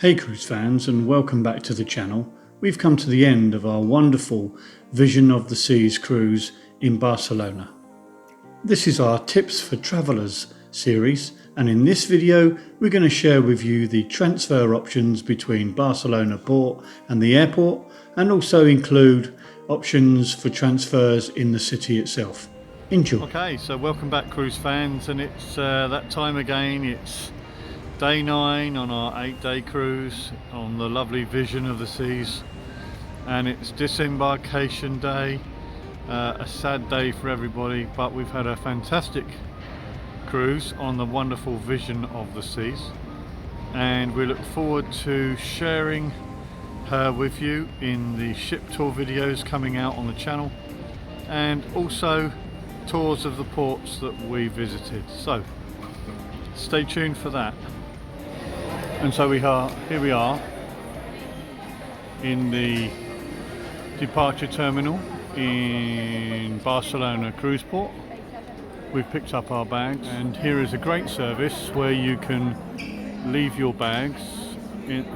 Hey cruise fans, and welcome back to the channel. We've come to the end of our wonderful Vision of the Seas cruise in Barcelona. This is our Tips for Travellers series, and in this video we're going to share with you the transfer options between Barcelona port and the airport, and also include options for transfers in the city itself. Enjoy. Okay, so welcome back cruise fans, and it's that time again. It's Day 9 on our 8-day cruise on the lovely Vision of the Seas, and it's Disembarkation Day. A sad day for everybody, but we've had a fantastic cruise on the wonderful Vision of the Seas, and we look forward to sharing her with you in the ship tour videos coming out on the channel, and also tours of the ports that we visited. So stay tuned for that. And so here we are in the departure terminal in Barcelona cruise port. We've picked up our bags, and here is a great service where you can leave your bags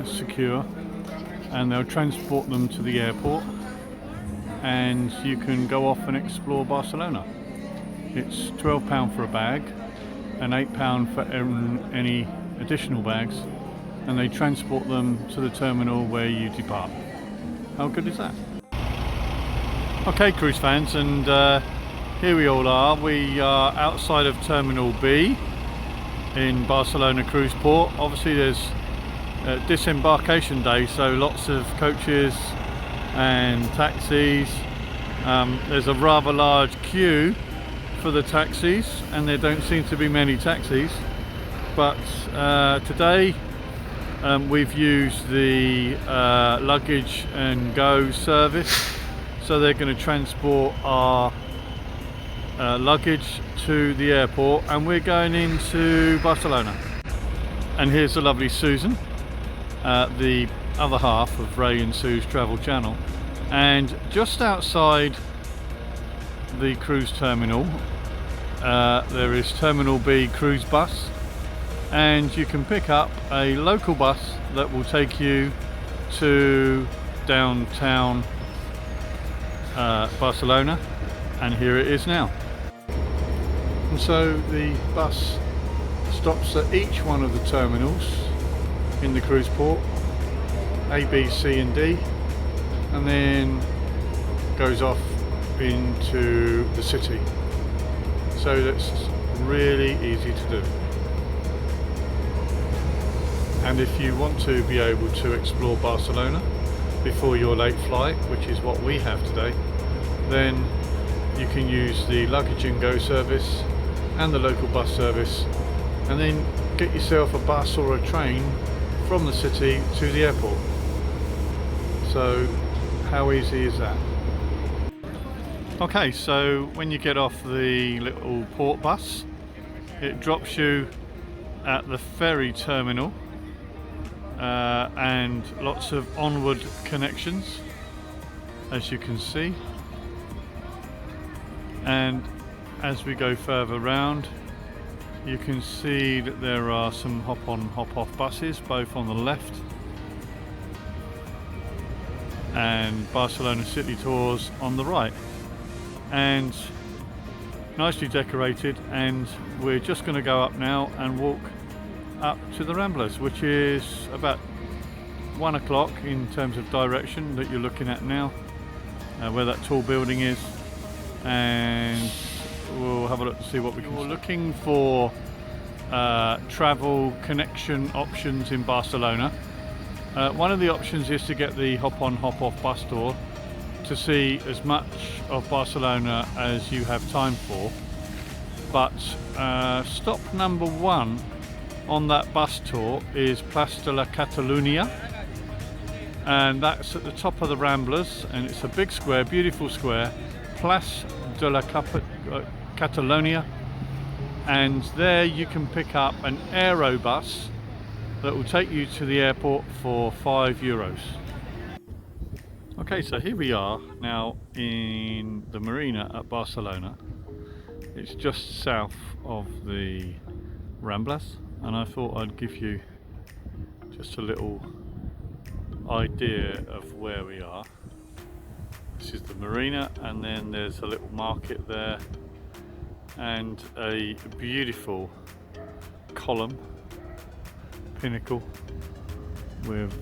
secure, and they'll transport them to the airport, and you can go off and explore Barcelona. It's £12 for a bag and £8 for any additional bags, and they transport them to the terminal where you depart. How good is that? Okay cruise fans, and here we all are. We are outside of Terminal B in Barcelona cruise port. Obviously there's Disembarkation Day, so lots of coaches and taxis. There's a rather large queue for the taxis, and there don't seem to be many taxis, but today we've used the luggage and go service, so they're going to transport our luggage to the airport, and we're going into Barcelona. And here's the lovely Susan, the other half of Ray and Sue's travel channel, and just outside the cruise terminal there is Terminal B cruise bus, and you can pick up a local bus that will take you to downtown Barcelona, and here it is now. And so the bus stops at each one of the terminals in the cruise port, A, B, C and D, and then goes off into the city. So that's really easy to do. And if you want to be able to explore Barcelona before your late flight, which is what we have today, then you can use the luggage and go service and the local bus service, and then get yourself a bus or a train from the city to the airport. So how easy is that? Okay, so when you get off the little port bus, it drops you at the ferry terminal, and lots of onward connections, as you can see. And as we go further round, you can see that there are some hop-on hop-off buses both on the left, and Barcelona city tours on the right, and nicely decorated. And we're just going to go up now and walk up to the Ramblas, which is about 1 o'clock in terms of direction that you're looking at now, where that tall building is, and we'll have a look to see what we can. We're looking for travel connection options in Barcelona. One of the options is to get the hop-on hop-off bus tour to see as much of Barcelona as you have time for, but stop number 1 on that bus tour is Plaça de la Catalunya, and that's at the top of the Ramblas, and it's a big square, beautiful square, Plaça de la Catalunya, and there you can pick up an Aerobus that will take you to the airport for €5. Okay, so here we are now in the marina at Barcelona. It's just south of the Ramblas, and I thought I'd give you just a little idea of where we are. This is the marina, and then there's a little market there and a beautiful column pinnacle with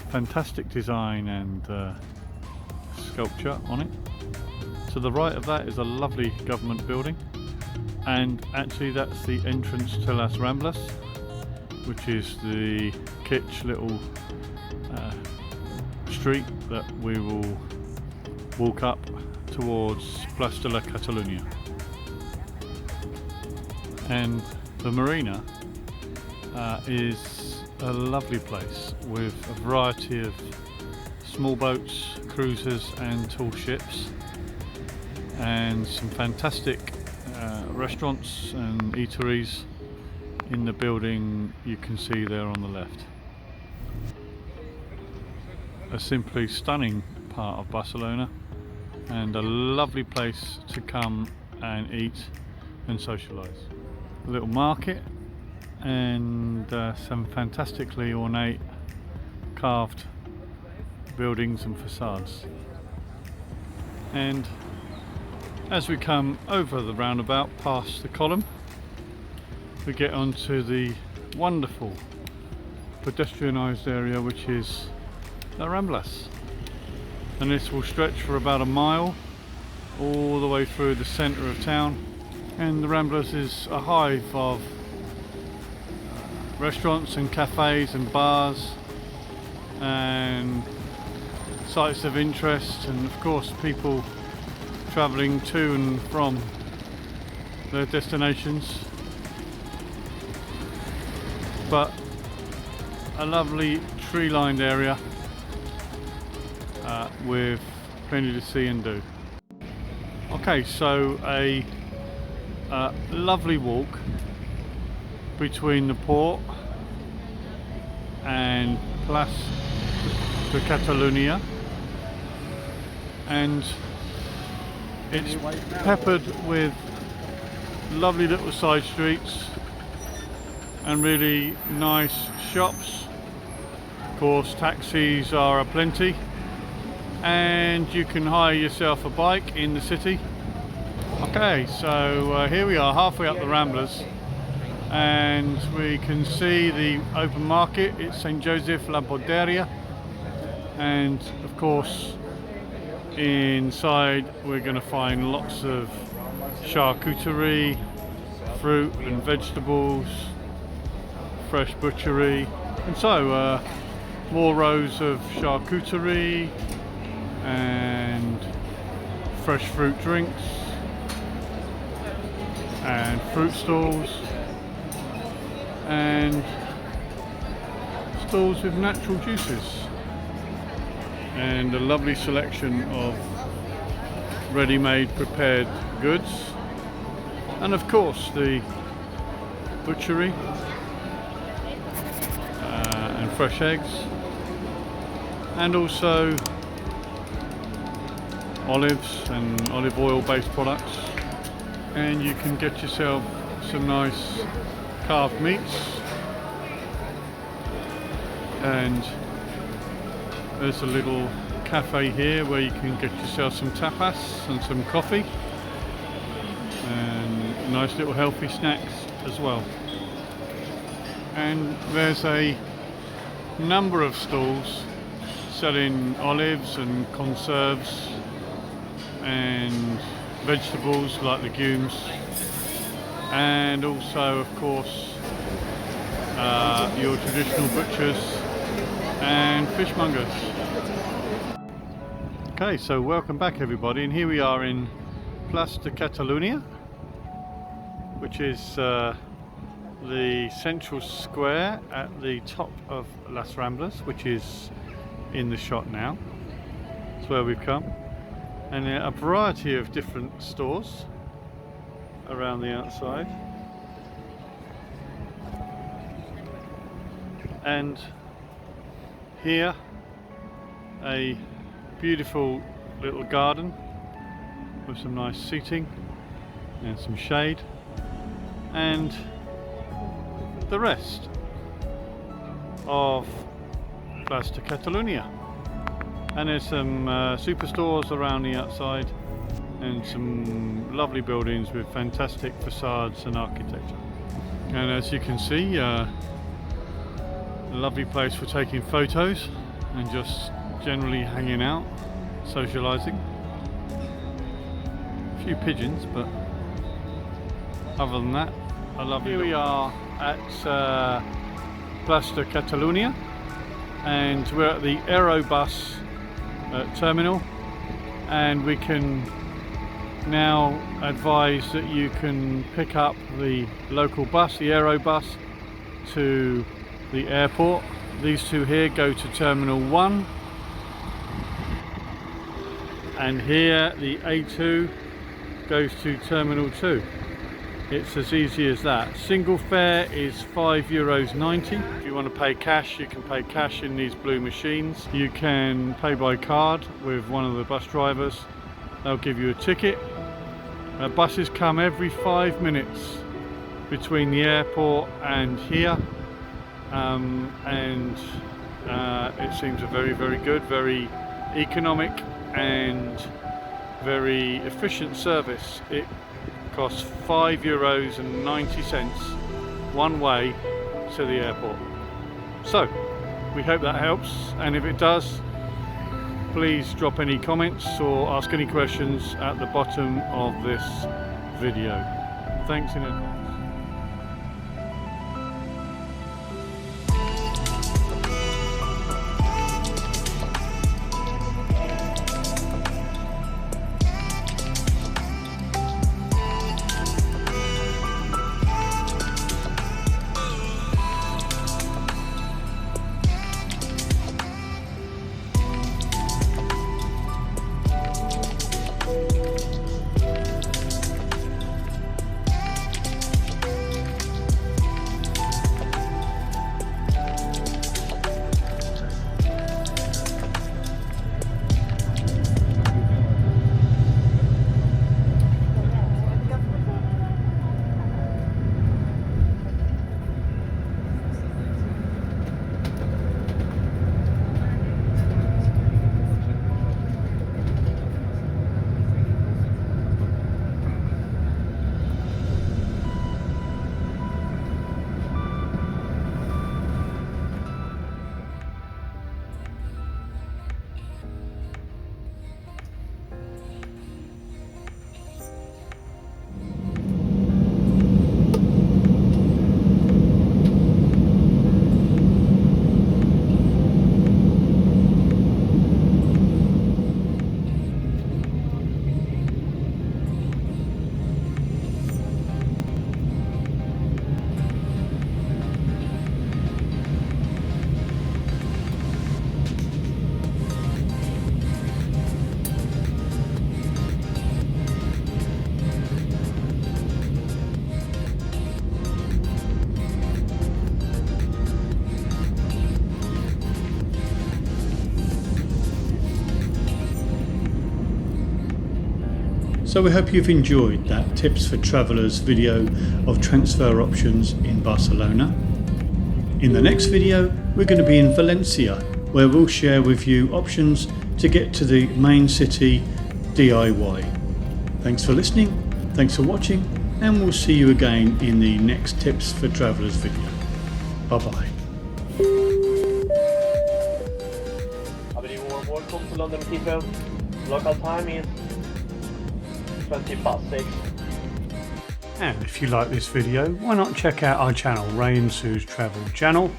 fantastic design and sculpture on it. To the right of that is a lovely government building, and actually that's the entrance to Las Ramblas, which is the kitsch little street that we will walk up towards Plaça de la Catalunya. And the marina is a lovely place with a variety of small boats, cruisers and tall ships, and some fantastic restaurants and eateries in the building you can see there on the left. A simply stunning part of Barcelona, and a lovely place to come and eat and socialise. A little market and some fantastically ornate carved buildings and facades. And as we come over the roundabout past the column, we get onto the wonderful pedestrianised area, which is the Ramblas, and this will stretch for about a mile all the way through the centre of town. And the Ramblas is a hive of restaurants and cafes and bars and sites of interest, and of course people travelling to and from their destinations, but a lovely tree-lined area with plenty to see and do. Okay, so a lovely walk between the port and Plaça de Catalunya, and it's peppered with lovely little side streets and really nice shops. Of course, taxis are aplenty, and you can hire yourself a bike in the city. Okay, so here we are halfway up the Ramblas, and we can see the open market. It's St. Joseph La Boderia, and of course inside we're going to find lots of charcuterie, fruit and vegetables, fresh butchery, and so more rows of charcuterie and fresh fruit drinks and fruit stalls and stalls with natural juices, and a lovely selection of ready-made prepared goods, and of course the butchery and fresh eggs, and also olives and olive oil based products. And you can get yourself some nice carved meats, and there's a little cafe here where you can get yourself some tapas and some coffee and nice little healthy snacks as well. And there's a number of stalls selling olives and conserves and vegetables like legumes, and also of course your traditional butchers and fishmongers. Okay, so welcome back everybody, and here we are in Plaça de Catalunya, which is the central square at the top of Las Ramblas, which is in the shot now. That's where we've come, and a variety of different stores around the outside, and here a beautiful little garden with some nice seating and some shade, and the rest of Plaza Catalunya. And there's some superstores around the outside and some lovely buildings with fantastic facades and architecture. And as you can see, a lovely place for taking photos and just generally hanging out, socializing. A few pigeons, but other than that, I love it. Here we are at Plaza Catalunya, and we're at the Aerobus terminal, and we can now advise that you can pick up the local bus, the Aerobus, to the airport. These two here go to Terminal 1, and here the A2 goes to Terminal 2. It's as easy as that. Single fare is €5.90. If you want to pay cash, you can pay cash in these blue machines. You can pay by card with one of the bus drivers. They'll give you a ticket. Buses come every 5 minutes between the airport and here, and it seems a very, very good, very economic and very efficient service. It costs €5.90 one way to the airport. So we hope that helps, and if it does, please drop any comments or ask any questions at the bottom of this video. Thanks in advance. So we hope you've enjoyed that Tips for Travellers video of transfer options in Barcelona. In the next video, we're going to be in Valencia, where we'll share with you options to get to the main city DIY. Thanks for listening, thanks for watching, and we'll see you again in the next Tips for Travellers video. Bye bye. A very warm welcome to London Heathrow. Local time is 6:20. And if you like this video, why not check out our channel, Ray and Sue's Travel Channel,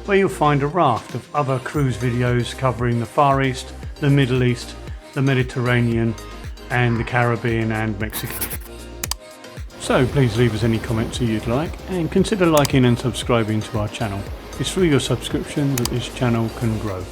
where you'll find a raft of other cruise videos covering the Far East, the Middle East, the Mediterranean, and the Caribbean and Mexico. So please leave us any comments that you'd like, and consider liking and subscribing to our channel. It's through your subscription that this channel can grow.